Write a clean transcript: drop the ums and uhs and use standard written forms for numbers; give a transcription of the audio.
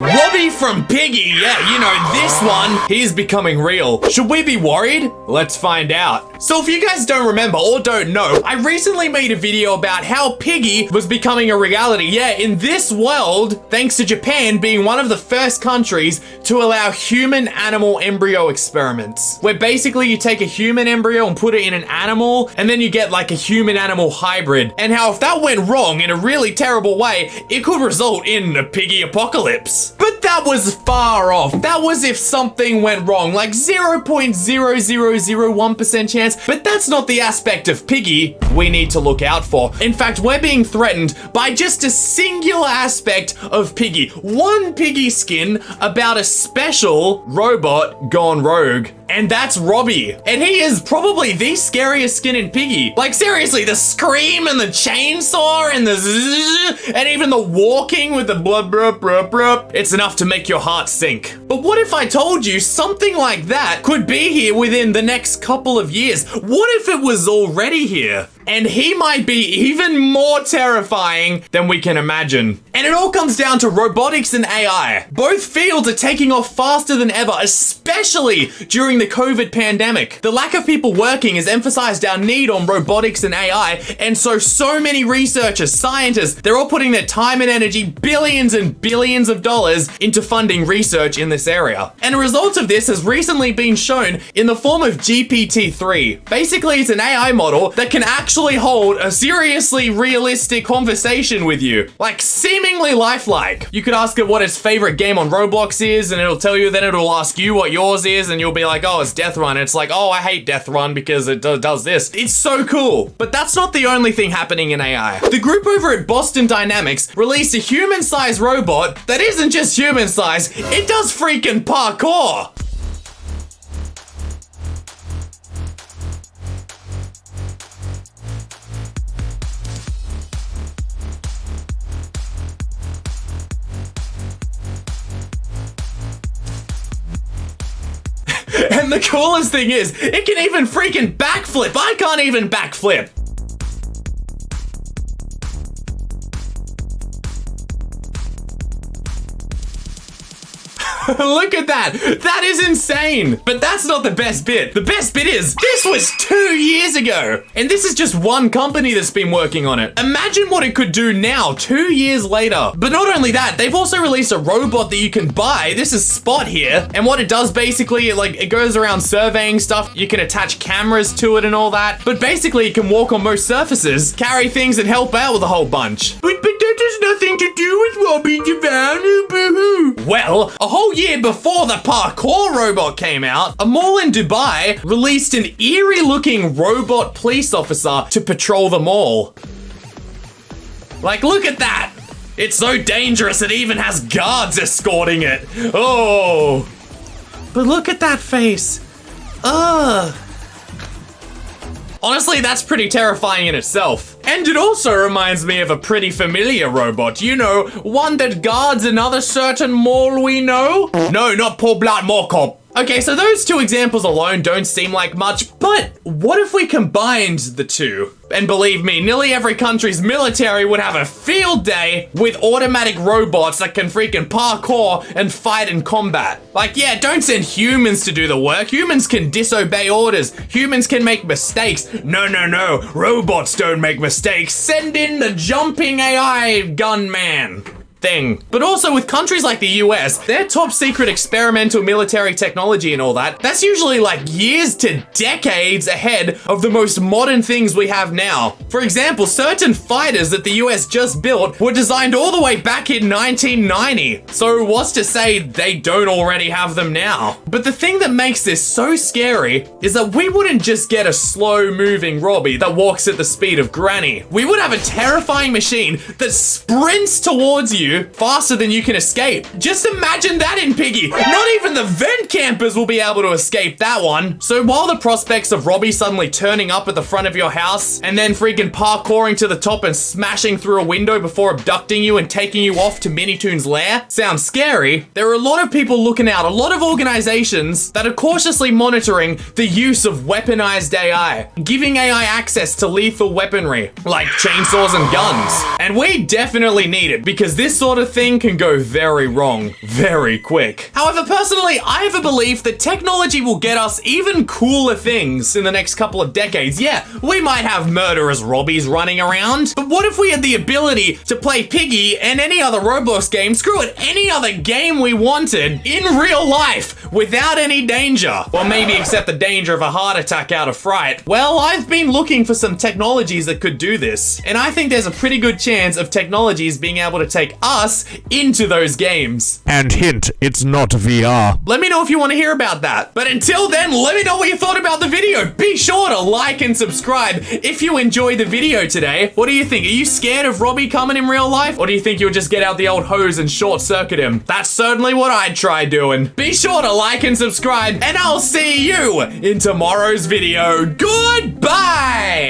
Robby from Piggy, yeah, you know, this one, he's becoming real. Should we be worried? Let's find out. So if you guys don't remember or don't know, I recently made a video about how Piggy was becoming a reality. Yeah, in this world, thanks to Japan being one of the first countries to allow human-animal embryo experiments. Where basically you take a human embryo and put it in an animal, and then you get like a human-animal hybrid. And how if that went wrong in a really terrible way, it could result in a piggy apocalypse. But that was far off. That was if something went wrong, like 0.0001% chance. But that's not the aspect of Piggy we need to look out for. In fact, we're being threatened by just a singular aspect of Piggy. One Piggy skin about a special robot gone rogue. And that's Robby. And he is probably the scariest skin in Piggy. Like seriously, the scream and the chainsaw and the zzz, and even the walking with the blub blub blub blub. It's enough to make your heart sink. But what if I told you something like that could be here within the next couple of years? What if it was already here? And he might be even more terrifying than we can imagine. And it all comes down to robotics and AI. Both fields are taking off faster than ever, especially during the COVID pandemic. The lack of people working has emphasized our need on robotics and AI, and so many researchers, scientists, they're all putting their time and energy, billions and billions of dollars, into funding research in this area. And a result of this has recently been shown in the form of GPT-3. Basically, it's an AI model that can actually hold a seriously realistic conversation with you. Like, seemingly lifelike. You could ask it what its favorite game on Roblox is, and it'll tell you, then it'll ask you what yours is, and you'll be like, oh, it's Death Run. And it's like, oh, I hate Death Run because it does this. It's so cool. But that's not the only thing happening in AI. The group over at Boston Dynamics released a human-sized robot that isn't just human-sized, it does freaking parkour. And the coolest thing is, it can even freaking backflip. I can't even backflip. Look at that. That is insane. But that's not the best bit. The best bit is, this was 2 years ago. And this is just one company that's been working on it. Imagine what it could do now, 2 years later. But not only that, they've also released a robot that you can buy. This is Spot here. And what it does basically, it goes around surveying stuff. You can attach cameras to it and all that. But basically, it can walk on most surfaces, carry things, and help out with a whole bunch. But that has nothing to do with Robby Devon. Well, a whole year before the parkour robot came out, a mall in Dubai released an eerie-looking robot police officer to patrol the mall. Like, look at that! It's so dangerous it even has guards escorting it. Oh! But look at that face. Ugh. Honestly, that's pretty terrifying in itself. And it also reminds me of a pretty familiar robot. You know, one that guards another certain mall we know? No, not Paul Blart Mall Cop. Okay, so those two examples alone don't seem like much, but what if we combined the two? And believe me, nearly every country's military would have a field day with automatic robots that can freaking parkour and fight in combat. Like, yeah, don't send humans to do the work. Humans can disobey orders. Humans can make mistakes. No, robots don't make mistakes. Send in the jumping AI gunman thing. But also with countries like the US, their top secret experimental military technology and all that, that's usually like years to decades ahead of the most modern things we have now. For example, certain fighters that the US just built were designed all the way back in 1990. So what's to say they don't already have them now? But the thing that makes this so scary is that we wouldn't just get a slow moving Robby that walks at the speed of Granny. We would have a terrifying machine that sprints towards you faster than you can escape. Just imagine that in Piggy. Not even the vent campers will be able to escape that one. So while the prospects of Robby suddenly turning up at the front of your house and then freaking parkouring to the top and smashing through a window before abducting you and taking you off to Minitoon's lair sounds scary, there are a lot of people looking out, a lot of organizations that are cautiously monitoring the use of weaponized AI, giving AI access to lethal weaponry like chainsaws and guns. And we definitely need it because this sort of thing can go very wrong very quick. However, personally, I have a belief that technology will get us even cooler things in the next couple of decades. Yeah, we might have murderous Robbies running around, but what if we had the ability to play Piggy and any other Roblox game, screw it, any other game we wanted in real life without any danger? Or maybe except the danger of a heart attack out of fright. Well, I've been looking for some technologies that could do this, and I think there's a pretty good chance of technologies being able to take us into those games. And hint, it's not VR. Let me know if you want to hear about that. But until then, let me know what you thought about the video. Be sure to like and subscribe if you enjoyed the video today. What do you think? Are you scared of Robby coming in real life? Or do you think you'll just get out the old hose and short circuit him? That's certainly what I'd try doing. Be sure to like and subscribe, and I'll see you in tomorrow's video. Goodbye!